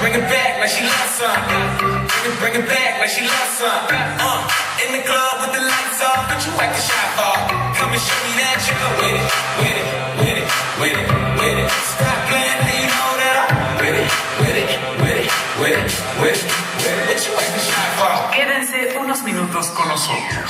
Bring it back like she loves some. Bring it back like she loves some. In the club with the lights off, but you like the shot for. Come and show me that you're with it, with it, with it, with it, with it. Stop playing, now you know that I'm with it, with it, with it, with it, with it, with it. What you like the shot for? Quédense unos minutos con nosotros.